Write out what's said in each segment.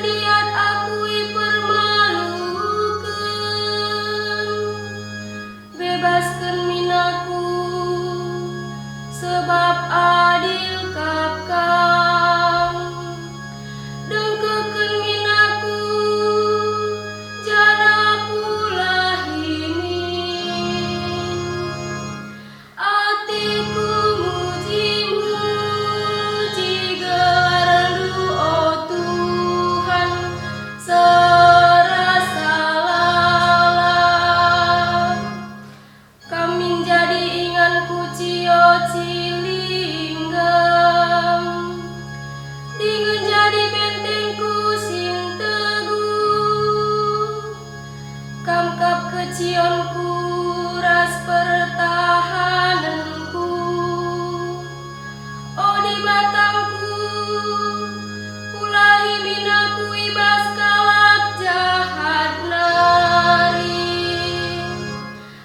diat akui permalukeun, bebaskeun minaku sebab adil kapkang, dengkekeun minaku jana pula himin, atiku muji-muji gelar-Mu oh Tuhan serasa lalap. Kami jadi inganku cio cilinggam, dengan jadi bentengku sin teguh, kamkap kecionku ras pertahananku, oh di batangku pulahi minaku ibas kalak jahat nari,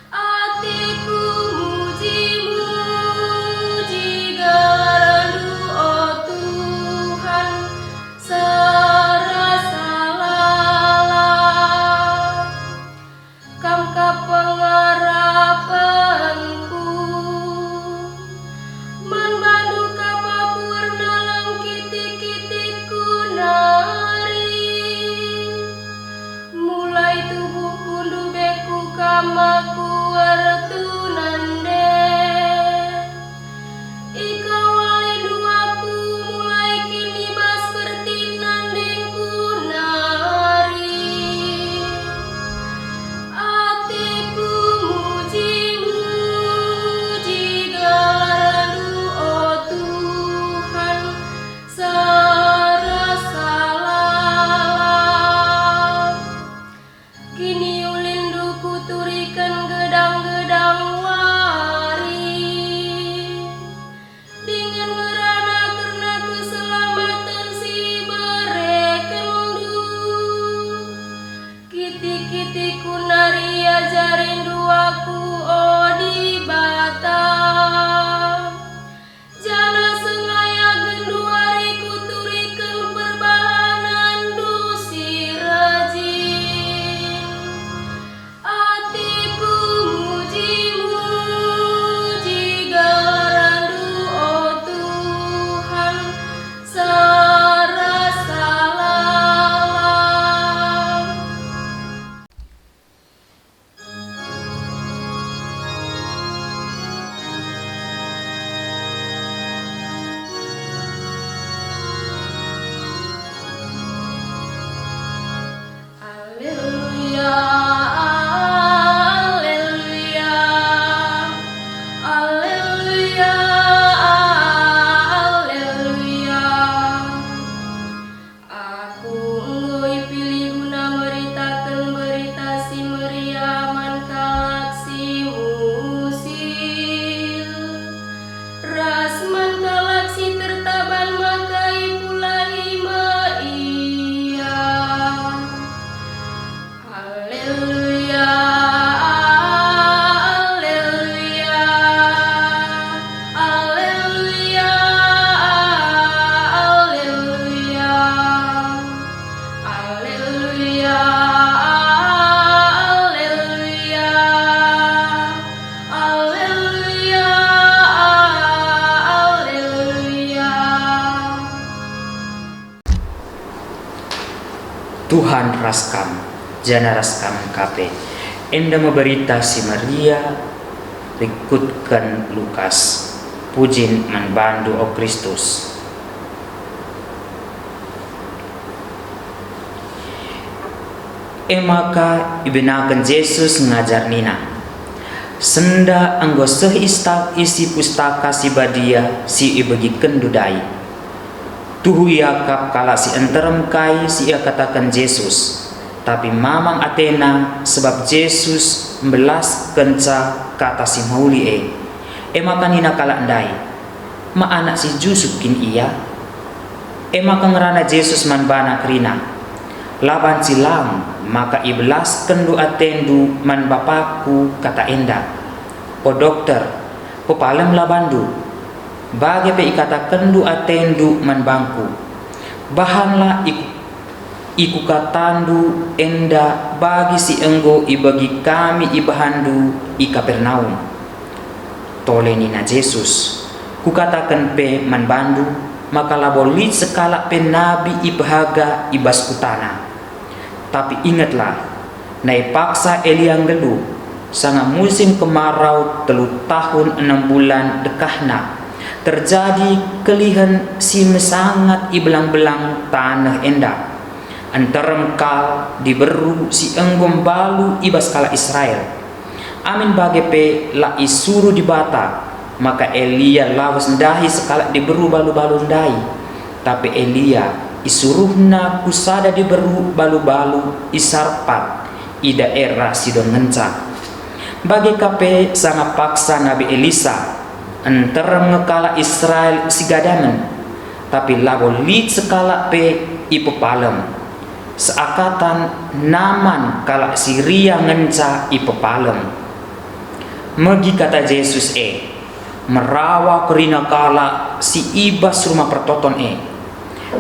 atiku muji-muji gelar-Mu oh Tuhan serasa lalap. Kamkap pengarapanku manbandu kapapurna langkiti-kitiku nari, mulai tubuh kundu beku kamaku wertunande, ikau walindu aku mulai kini bas pertinandingku nari, atiku muji-muji gelar-Mu oh Tuhan serasa lalap. Kini ulinduku turikan gedang-gedang wari, dengan ngerana karena keselamatan si berekendu, kiti-kitiku nari ajarin duaku oh di Batam, jana sengaya genduariku turikan perbahanan dusi rejim, atiku muji-muji gelar-Mu oh Tuhan serasa lalap. Alleluia, alleluia, alleluia, alleluia. Aku enggoi pilih guna meritakeun berita si meriaman kalak si musil, rasman kalak si tertaban makai pulahi maia. Alleluia, alleluia, alleluia, alleluia, alleluia, alleluia, alleluia, alleluia. Tuhan raskam, jana raskam kape. Enda memberita si Maria, rikutkan Lukas, pujin manbandu o Kristus. Maka ibinakan Yesus ngajar nina, senda anggo isi pustaka si badia si ibagikan dudai. Tuhu yakap kala si enterem kai si ia katakan Yesus, tapi mamang Athena sebab Yesus membelas kenca kata si mauli maka nina kala ndai ma anak si Jusukin ia maka ngerana Yesus manbana krina laban silam maka ibelas kendu atendu man bapaku kata enda o dokter popalem labandu bagi pe ikata kendu atendu man bangku bahanlah iku katandu enda bagi si enggo ibagi kami ibahandu i Kapernaum. Toleni na Jesus, kukatakan pe man bandu, maka labolit sekala pe nabi ibahaga ibas kutana. Tapi ingatlah, nai paksa Elia ngelu, sanga musim kemarau 3 tahun 6 bulan dekahna, terjadi kelihan si mesangat ibelang-belang tanah enda. Antarem kal diberu si enggom balu ibas kala Israel. Amin bagi pe la isuru di bata, maka Elia lawas ndahi sekala diberu balu-balu ndai. Tapi Elia isuruhna kusada diberu balu-balu isarpat i daerah Sidon ngenca. Bagi kape sangat paksa Nabi Elisa antarem ngekala Israel si gadamen, tapi labo lit sekala pe ipepalem. Seakatan naman kala Syria ngenca ipepalem. Megi kata Yesus merawa kerina kala si ibas rumah pertoton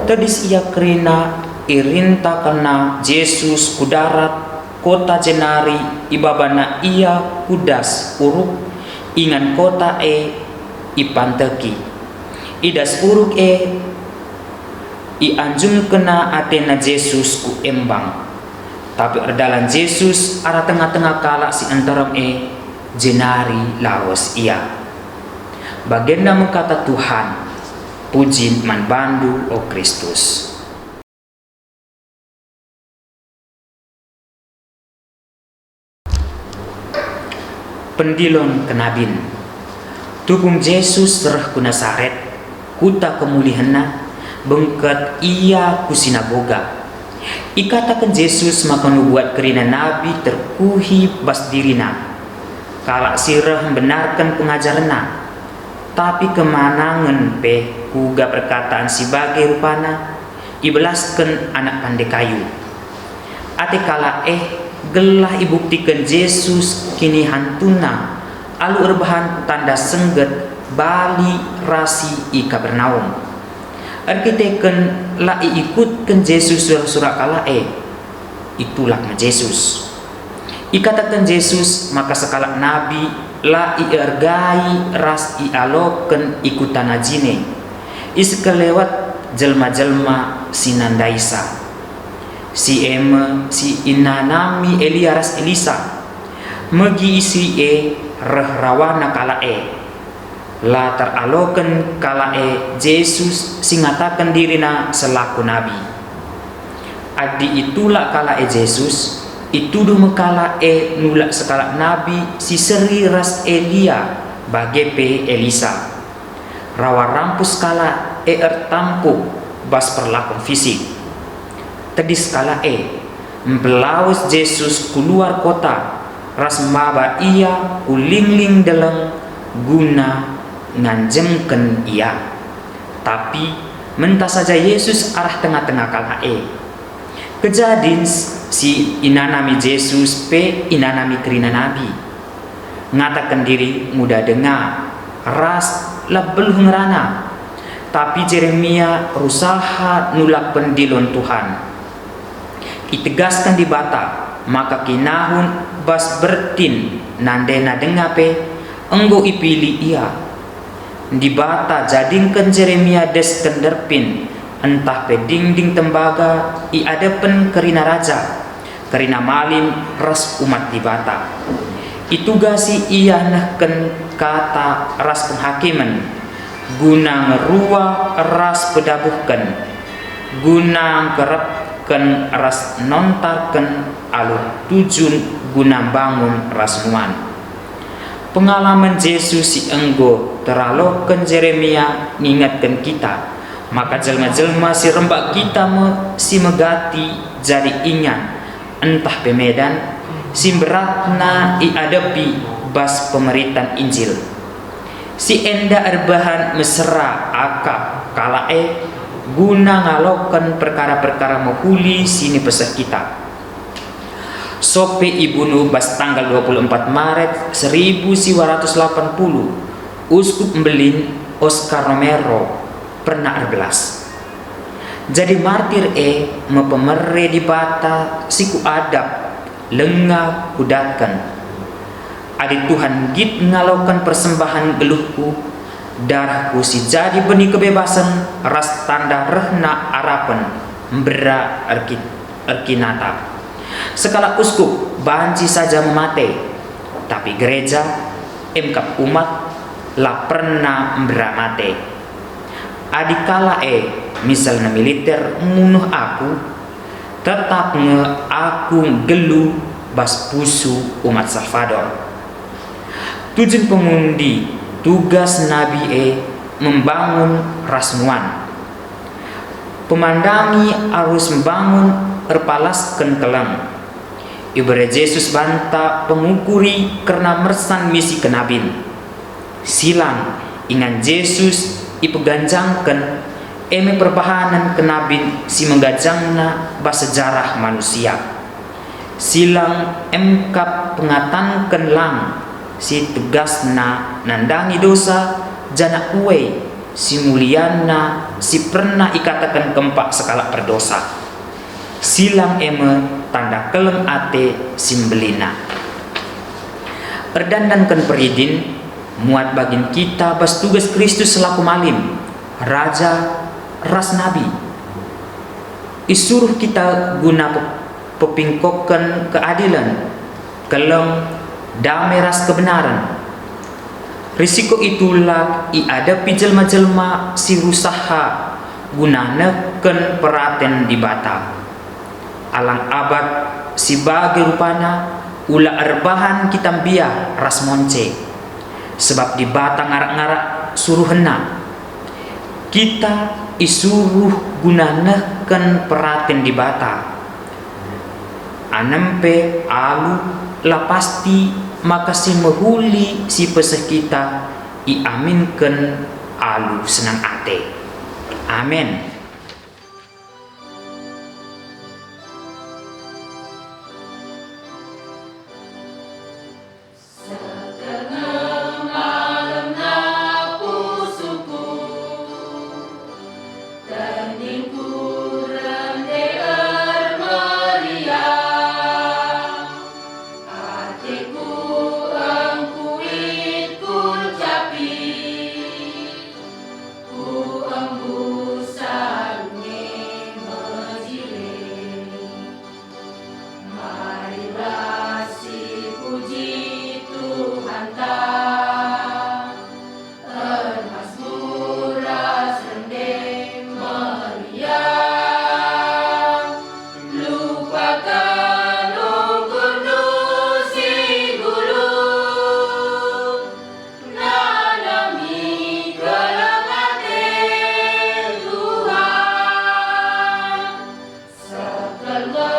tadis ia kerina irinta kena Yesus kudarat kota jenari ibabana ia kudas uruk ingan kota ipanteki idas uruk i anjung kena atena Yesus ku embang. Tapi erdalan Yesus arah tengah-tengah kala si antaram jenari lawas ia. Bagenda mengkata Tuhan, puji man bandu o Kristus. Pendilon kenabin, tukung Yesus reh ku Nasaret, kuta kemulihanna, bengket ia ku sinagoga. Ikatakan Yesus maka nubuat kerina nabi terkuhi bas dirina. Kala sirah benarkan pengajaranna, tapi kemanangan pe kuga perkataan si bagai rupana ibelaskan anak pandai kayu. Ate kala gelah ibuktikan Yesus kini hantuna alu erbahan tanda sengget bali rasi i Kapernaum. Arkiteken la ikutkan Yesus surah kala itulah Yesus. Ikatakan Yesus maka sekala nabi la ergai ras aloken ikutan ajine iskelewat jelma-jelma sinandaisa si inanami Elia ras Elisa megi isi rehrawana kala la teraloken kala Yesus singatakan dirina selaku nabi. Adi itulah kala Yesus ituduh mekala nulak sekala nabi si seri ras Elia bagi pe Elisa. Rawa rampus kala ertampu bas perlakuan fisik. Tedis kala mbelaus Yesus keluar kota ras maba ia ulingling dalam guna nganjemken ia. Tapi mentah saja Yesus arah tengah-tengah kala kejadian si inanami Yesus pe inanami kerina nabi ngatakan diri muda dengar ras lebel ngerana. Tapi Jeremia berusaha nulak pendilon Tuhan itegaskan di bata maka kinahun bas bertin nandena dengape enggo ipili ia di bata jadingkan Jeremia des kenderpin entah pe dingding tembaga i adepen kerina raja kerina malim ras umat di bata itugasi ia nahken kata ras penghakiman guna ngerua ras pedabuhkan guna kerepken ras nontarken alur tujun guna bangun ras nuan. Pengalaman Yesus si enggo teraloken Jeremia ngingatkan kita, maka jelma-jelma si rembak kita si megati jadi ingat entah pemedan si beratna iadepi bas pemerintahan Injil si enda erbahan mesra akap kala guna ngaloken perkara-perkara menghuli sini pesah kita. Sope ibunu bas tanggal 24 Maret 1980 Uskup Mbelin Oscar Romero pernah erbelas Jadi martir mepemere di bata siku adab lengah kudatkan. Adi Tuhan git ngalokan persembahan geluhku, darahku si jadi benih kebebasan, ras tanda rehna arapan mbera erkinata. Sekala uskup banci saja memate, tapi gereja emkap umat la pernah mbera mate. Adikala misalnya militer munuh aku, tetap aku gelu bas pusu umat Salvador. Tujuan pengundi tugas Nabi membangun rasmuan. Pemandangi harus membangun erpalaskan kelang. Ibarat Yesus banta pengukuri karena mersan misi kenabin. Silang ingan Yesus ipeganjangkan perbahanan kenabin si menggajangna sejarah manusia. Silang emkap pengatankan lang si tegasna nandangi dosa jana kue si muliana si pernah ikatakan kempak sekala berdosa. Silang tanda keleng ate simbelina. Erdandankan peridin muat bagin kita bas tugas Kristus selaku malim, raja, ras nabi. Isuruh kita guna pepingkokan keadilan, keleng damai ras kebenaran. Risiko itulah iadapi jelma-jelma si rusaha gunana ken peraten di bata. Alang abad si bagi rupana ula erbahan kitambia ras monce. Sebab di bata ngarak-ngarak suruhena. Kita isuruh gunana ken peraten di bata. Anempe alu la pasti maka si mehuli si peseh kita iaminkan alu senang ate. Amin. Allah